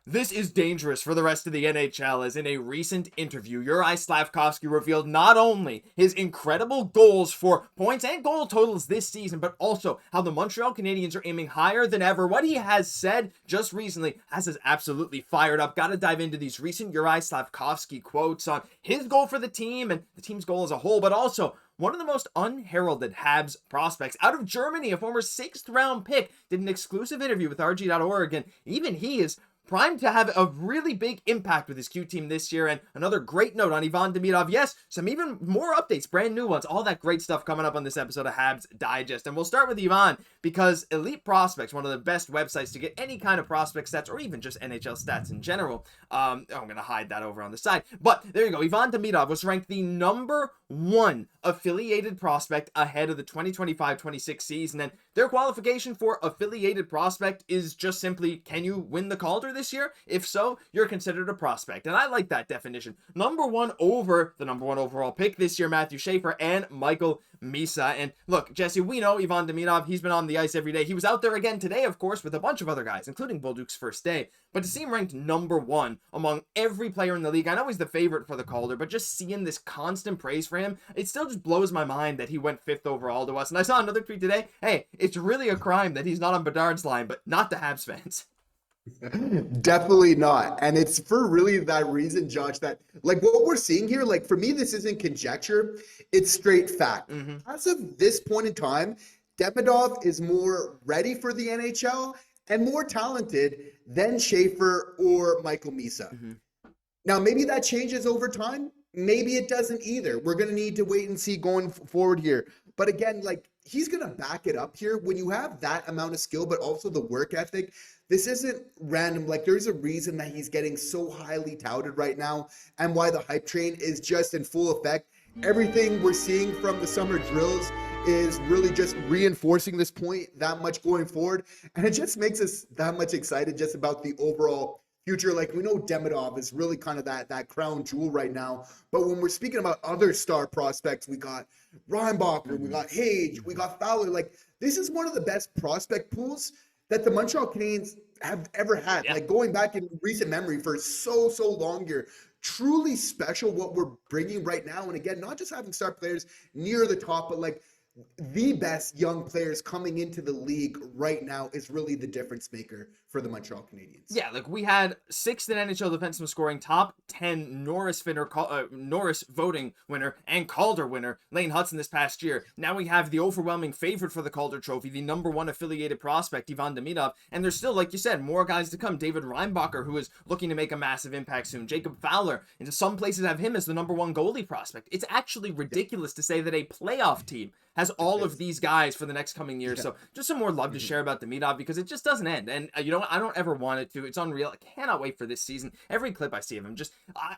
This is dangerous for the rest of the NHL, as in a recent interview, Juraj Slafkovsky revealed not only his incredible goals for points and goal totals this season, but also how the Montreal Canadiens are aiming higher than ever. What he has said just recently has us absolutely fired up. Gotta dive into these recent Juraj Slafkovsky quotes on his goal for the team and the team's goal as a whole, but also one of the most unheralded Habs prospects out of Germany, a former 6th round pick, did an exclusive interview with RG.org, and even he is primed to have a really big impact with his Q team this year. And another great note on Ivan Demidov. Yes, some even more updates, brand new ones, all that great stuff coming up on this episode of Habs Digest. And we'll start with Ivan because Elite Prospects, one of the best websites to get any kind of prospect stats or even just NHL stats in general. I'm going to hide that over on the side. But there you go. Ivan Demidov was ranked the #1 affiliated prospect ahead of the 2025-26 season. And their qualification for affiliated prospect is just simply, can you win the Calder this year? If so, you're considered a prospect. And I like that definition. #1 over the #1 overall pick this year, Matthew Schaefer and Michael Misa. And look, Jesse, we know Ivan Demidov, he's been on the ice every day. He was out there again today, of course, with a bunch of other guys, including Bolduc's first day. But to see him ranked #1 among every player in the league, I know he's the favorite for the Calder, but just seeing this constant praise for him, it still just blows my mind that he went 5th overall to us. And I saw another tweet today, hey, it's really a crime that he's not on Bedard's line, but not the Habs fans. Definitely not. And it's for really that reason, Josh, that like what we're seeing here, like for me, this isn't conjecture, it's straight fact. As of this point in time, Demidov is more ready for the NHL and more talented than Schaefer or Michael Misa. Now, maybe that changes over time. Maybe it doesn't either. We're going to need to wait and see going forward here. But again, like he's going to back it up here. When you have that amount of skill, but also the work ethic, this isn't random. Like there's a reason that he's getting so highly touted right now and why the hype train is just in full effect. Everything we're seeing from the summer drills is really just reinforcing this point that much going forward. And it just makes us that much excited just about the overall future. Like we know Demidov is really kind of that crown jewel right now. But when we're speaking about other star prospects, we got Reinbacher, we got Hage, we got Fowler. Like this is one of the best prospect pools that the Montreal Canadiens have ever had. Like going back in recent memory for so long here. Truly special what we're bringing right now. And again, not just having star players near the top, but like the best young players coming into the league right now is really the difference maker for the Montreal Canadiens. Yeah, like we had 6th in NHL defenseman scoring, top 10 Norris voting winner and Calder winner, Lane Hutson this past year. Now we have the overwhelming favorite for the Calder Trophy, the #1 affiliated prospect, Ivan Demidov. And there's still, like you said, more guys to come. David Reinbacher, who is looking to make a massive impact soon. Jacob Fowler, and some places have him as the #1 goalie prospect. It's actually ridiculous to say that a playoff team has all of these guys for the next coming years. So just some more love to share about Demidov because it just doesn't end. And you know what? I don't ever want it to. It's unreal. I cannot wait for this season. Every clip I see of him,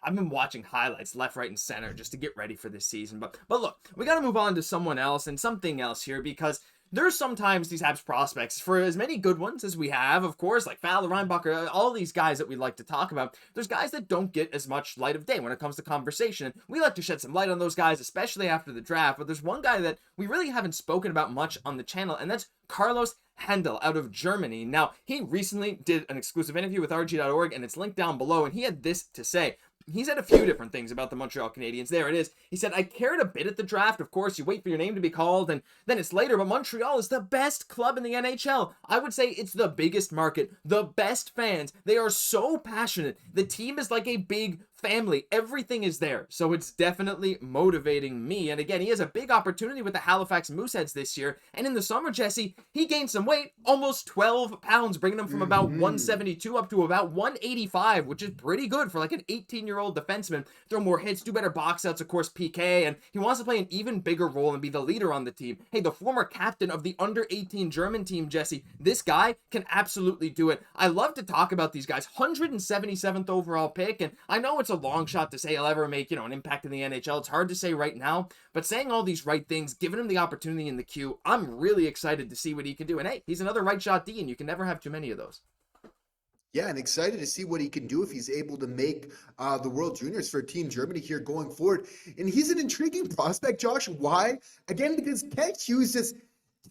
I've been watching highlights left, right, and center just to get ready for this season. But look, we got to move on to someone else and something else here because there's sometimes these Habs prospects, for as many good ones as we have, of course, like Fowler, Reinbacher, all these guys that we like to talk about, there's guys that don't get as much light of day when it comes to conversation. We like to shed some light on those guys, especially after the draft, but there's one guy that we really haven't spoken about much on the channel, and that's Carlos Handel out of Germany. Now, he recently did an exclusive interview with RG.org, and it's linked down below, and he had this to say. He said a few different things about the Montreal Canadiens. There it is. He said, I cared a bit at the draft. Of course, you wait for your name to be called, and then it's later, but Montreal is the best club in the NHL. I would say it's the biggest market, the best fans. They are so passionate. The team is like a big family. Everything is there. So it's definitely motivating me. And again, he has a big opportunity with the Halifax Mooseheads this year. And in the summer, Jesse, he gained some weight, almost 12 pounds, bringing him from about 172 up to about 185, which is pretty good for like an 18-year-old defenseman. Throw more hits, do better box outs, of course, PK, and he wants to play an even bigger role and be the leader on the team. Hey, the former captain of the under-18 German team, Jesse, this guy can absolutely do it. I love to talk about these guys. 177th overall pick, and I know it's a long shot to say he'll ever make, an impact in the NHL. It's hard to say right now, but saying all these right things, giving him the opportunity in the queue, I'm really excited to see what he can do. And hey, he's another right shot D, and you can never have too many of those. Yeah, and excited to see what he can do if he's able to make the World Juniors for Team Germany here going forward. And he's an intriguing prospect, Josh. Why? Again, because Hughes just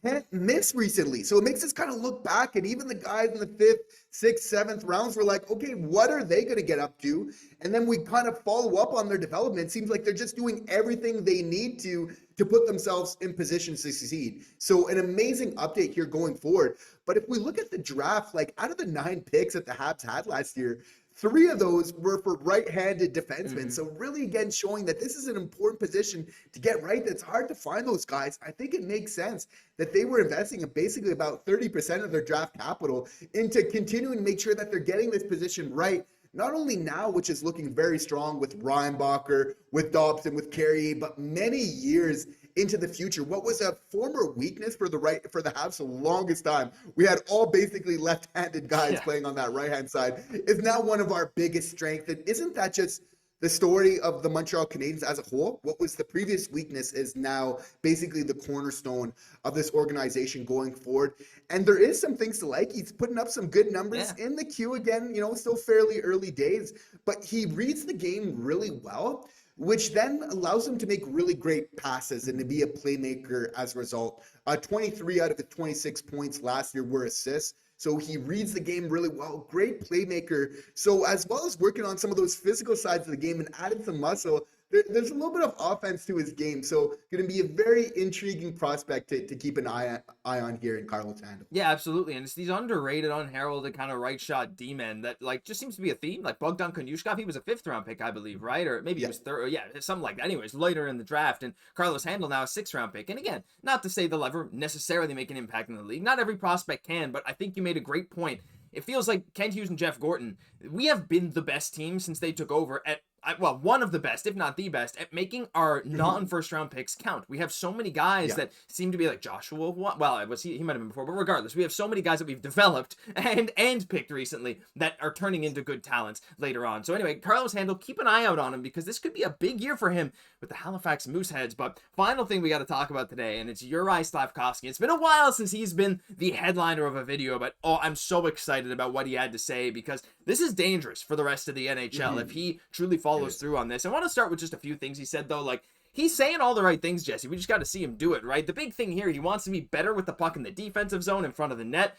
can't miss recently. So it makes us kind of look back, and even the guys in the 5th, 6th, 7th rounds were like, okay, what are they going to get up to? And then we kind of follow up on their development. It seems like they're just doing everything they need to put themselves in position to succeed. So an amazing update here going forward. But if we look at the draft, like out of the 9 picks that the Habs had last year, 3 of those were for right-handed defensemen. So really, again, showing that this is an important position to get right. That's hard to find those guys. I think it makes sense that they were investing in basically about 30% of their draft capital into continuing to make sure that they're getting this position right. Not only now, which is looking very strong with Reinbacher, with Dobson, with Carrier, but many years into the future. What was a former weakness for the Habs for the longest time, we had all basically left-handed guys playing on that right-hand side, is now one of our biggest strengths. And isn't that just the story of the Montreal Canadiens as a whole? What was the previous weakness is now basically the cornerstone of this organization going forward. And there is some things to like. He's putting up some good numbers in the queue again, still fairly early days, but he reads the game really well, which then allows him to make really great passes and to be a playmaker as a result. 23 out of the 26 points last year were assists. So he reads the game really well. Great playmaker. So as well as working on some of those physical sides of the game and added some muscle, there's a little bit of offense to his game. So going to be a very intriguing prospect to keep an eye on here in Carlos Handel. Yeah, absolutely. And it's these underrated, unheralded kind of right shot D-men that just seems to be a theme. Like Bogdan Konushkov, he was a 5th round pick, I believe, right? Or maybe he was 3rd. Yeah, something like that. Anyways, later in the draft. And Carlos Handel now a 6th round pick. And again, not to say they'll ever necessarily make an impact in the league. Not every prospect can, but I think you made a great point. It feels like Kent Hughes and Jeff Gorton, we have been the best team since they took over at one of the best, if not the best, at making our non-first round picks count. We have so many guys that seem to be like Joshua. Well, he might have been before, but regardless, we have so many guys that we've developed and picked recently that are turning into good talents later on. So anyway, Carlos Handel, keep an eye out on him because this could be a big year for him with the Halifax Mooseheads. But final thing we got to talk about today, and it's Juraj Slafkovsky. It's been a while since he's been the headliner of a video, but I'm so excited about what he had to say because this is dangerous for the rest of the NHL if he truly follows through on this. I want to start with just a few things he said, though. Like, he's saying all the right things, Jesse. We just got to see him do it, right? The big thing here, he wants to be better with the puck in the defensive zone in front of the net.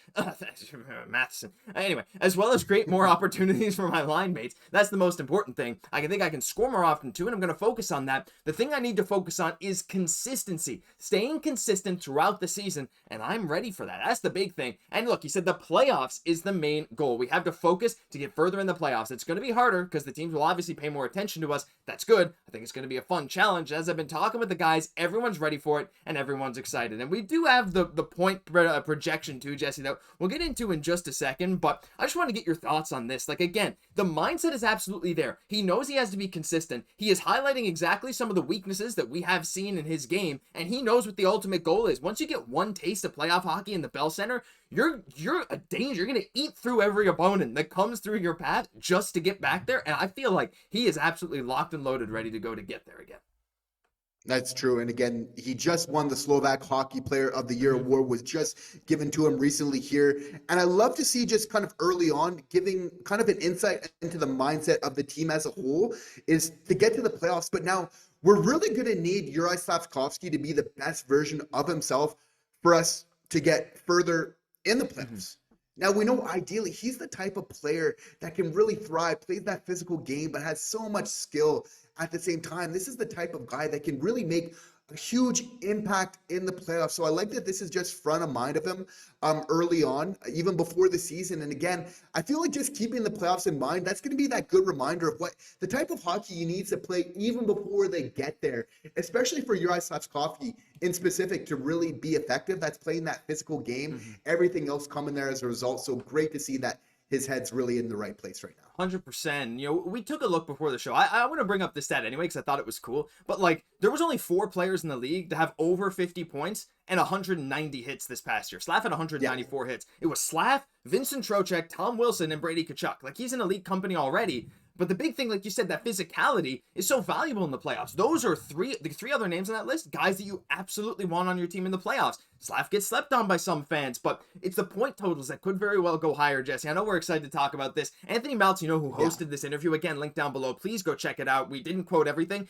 Matheson. Anyway, as well as create more opportunities for my line mates. That's the most important thing. I think I can score more often, too, and I'm going to focus on that. The thing I need to focus on is consistency. Staying consistent throughout the season, and I'm ready for that. That's the big thing. And look, he said the playoffs is the main goal. We have to focus to get further in the playoffs. It's going to be harder because the teams will obviously pay more attention to us. That's good. I think it's going to be a fun challenge. As I've been talking with the guys, everyone's ready for it and everyone's excited. And we do have the point projection too, Jesse, that we'll get into in just a second, but I just want to get your thoughts on this. Like, again, the mindset is absolutely there. He knows he has to be consistent. He is highlighting exactly some of the weaknesses that we have seen in his game, and he knows what the ultimate goal is. Once you get one taste of playoff hockey in the Bell Center, you're a danger. You're going to eat through every opponent that comes through your path just to get back there, and I feel like he is absolutely locked and loaded, ready to go to get there again. That's true. And again, he just won the Slovak Hockey Player of the Year award, was just given to him recently here. And I love to see just kind of early on giving kind of an insight into the mindset of the team as a whole is to get to the playoffs. But now we're really going to need Juraj Slafkovsky to be the best version of himself for us to get further in the playoffs. Now, we know ideally he's the type of player that can really thrive, plays that physical game, but has so much skill at the same time. This is the type of guy that can really make a huge impact in the playoffs. So I like that this is just front of mind of him early on, even before the season. And again, I feel like just keeping the playoffs in mind, that's going to be that good reminder of what the type of hockey you need to play even before they get there, especially for Juraj Slafkovsky in specific to really be effective. That's playing that physical game, everything else coming there as a result. So great to see that his head's really in the right place right now. 100%. We took a look before the show. I want to bring up the stat anyway because I thought it was cool. But there was only 4 players in the league to have over 50 points and 190 hits this past year. Slaf had 194 hits. It was Slaf, Vincent Trocheck, Tom Wilson, and Brady Tkachuk. He's an elite company already. But the big thing, like you said, that physicality is so valuable in the playoffs. Those are the three other names on that list, guys that you absolutely want on your team in the playoffs. Slaf gets slept on by some fans, but it's the point totals that could very well go higher, Jesse. I know we're excited to talk about this. Anthony Maltz, who hosted this interview, again, link down below. Please go check it out. We didn't quote everything.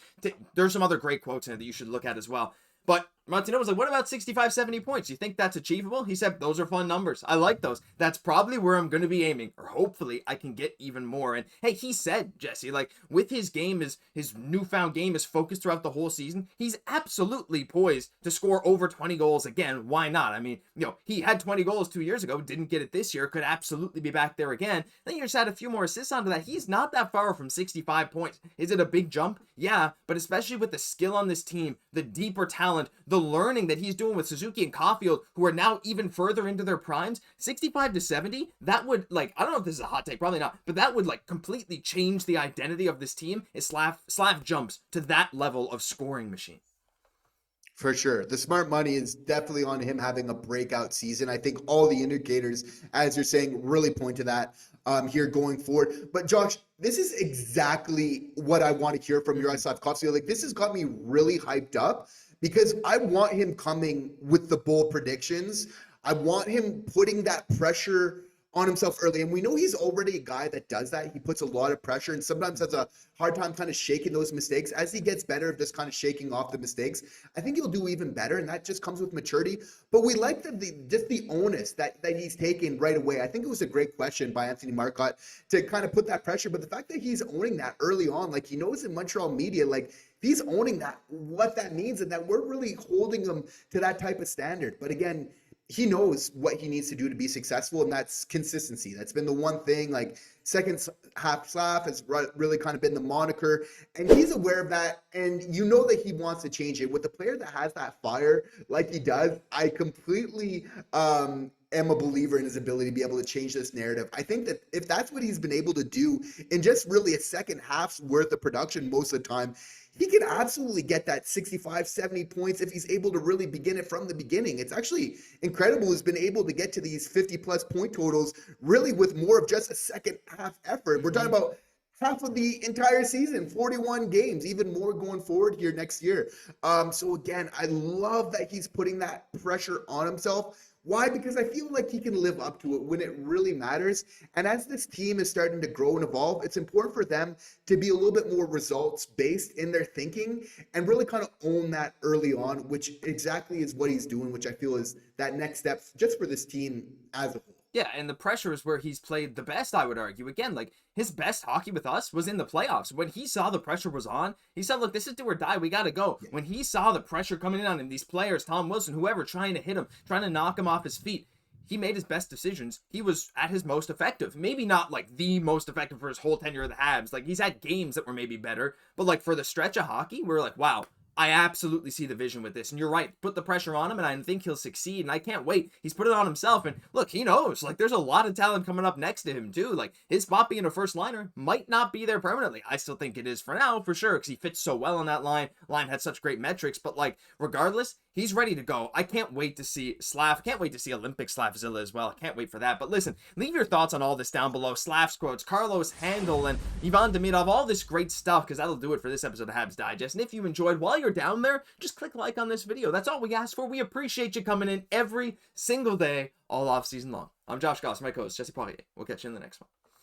There's some other great quotes in it that you should look at as well. But Montembeault was like, what about 65, 70 points? You think that's achievable? He said, those are fun numbers. I like those. That's probably where I'm going to be aiming, or hopefully I can get even more. And hey, he said, Jesse, like with his game, his newfound game is focused throughout the whole season. He's absolutely poised to score over 20 goals again. Why not? I mean, he had 20 goals 2 years ago, didn't get it this year, could absolutely be back there again. Then you just add a few more assists onto that. He's not that far from 65 points. Is it a big jump? Yeah, but especially with the skill on this team, the deeper talent, the learning that he's doing with Suzuki and Caufield, who are now even further into their primes, 65 to 70, that would, like, I don't know if this is a hot take, probably not, but that would, like, completely change the identity of this team if Slaf jumps to that level of scoring machine. For sure. The smart money is definitely on him having a breakout season. I think all the indicators, as you're saying, really point to that here going forward. But Josh, this is exactly what I want to hear from Juraj Slafkovsky. Like, this has got me really hyped up because I want him coming with the bold predictions. I want him putting that pressure on himself early. And we know he's already a guy that does that. He puts a lot of pressure and sometimes has a hard time kind of shaking those mistakes. As he gets better of just kind of shaking off the mistakes, I think he'll do even better. And that just comes with maturity. But we like the onus that he's taken right away. I think it was a great question by Anthony Marcotte to kind of put that pressure. But the fact that he's owning that early on, like he knows in Montreal media, like he's owning that, what that means, and that we're really holding him to that type of standard. But again, he knows what he needs to do to be successful, and that's consistency. That's been the one thing. Like, second half Slaf has really kind of been the moniker, and he's aware of that, and you know that he wants to change it. With a player that has that fire like he does, I completely am a believer in his ability to be able to change this narrative. I think that if that's what he's been able to do in just really a second half's worth of production most of the time, he can absolutely get that 65, 70 points if he's able to really begin it from the beginning. It's actually incredible he's been able to get to these 50-plus point totals really with more of just a second half effort. We're talking about half of the entire season, 41 games, even more going forward here next year. So again, I love that he's putting that pressure on himself. Why? Because I feel like he can live up to it when it really matters. And as this team is starting to grow and evolve, it's important for them to be a little bit more results-based in their thinking and really kind of own that early on, which exactly is what he's doing, which I feel is that next step just for this team as a whole. Yeah, and the pressure is where he's played the best, I would argue. Again, like, his best hockey with us was in the playoffs. When he saw the pressure was on, he said, look, this is do or die. We got to go. Yeah. When he saw the pressure coming in on him, these players, Tom Wilson, whoever, trying to hit him, trying to knock him off his feet, he made his best decisions. He was at his most effective. Maybe not, like, the most effective for his whole tenure of the Habs. Like, he's had games that were maybe better. But, like, for the stretch of hockey, we're like, wow, I absolutely see the vision with this. And you're right. Put the pressure on him, and I think he'll succeed. And I can't wait. He's put it on himself. And look, he knows. Like, there's a lot of talent coming up next to him, too. Like, his spot being a first liner might not be there permanently. I still think it is for now, for sure, because he fits so well on that line. Line had such great metrics. But, like, regardless, he's ready to go. I can't wait to see Slaf. Can't wait to see Olympic Slafzilla as well. I can't wait for that. But listen, leave your thoughts on all this down below. Slaf's quotes, Carlos Handel, and Ivan Demidov, all this great stuff, because that'll do it for this episode of Habs Digest. And if you enjoyed, while you're down there, just click like on this video. That's all we ask for. We appreciate you coming in every single day, all off season long. I'm Josh Gosse, my co-host, Jesse Poirier. We'll catch you in the next one.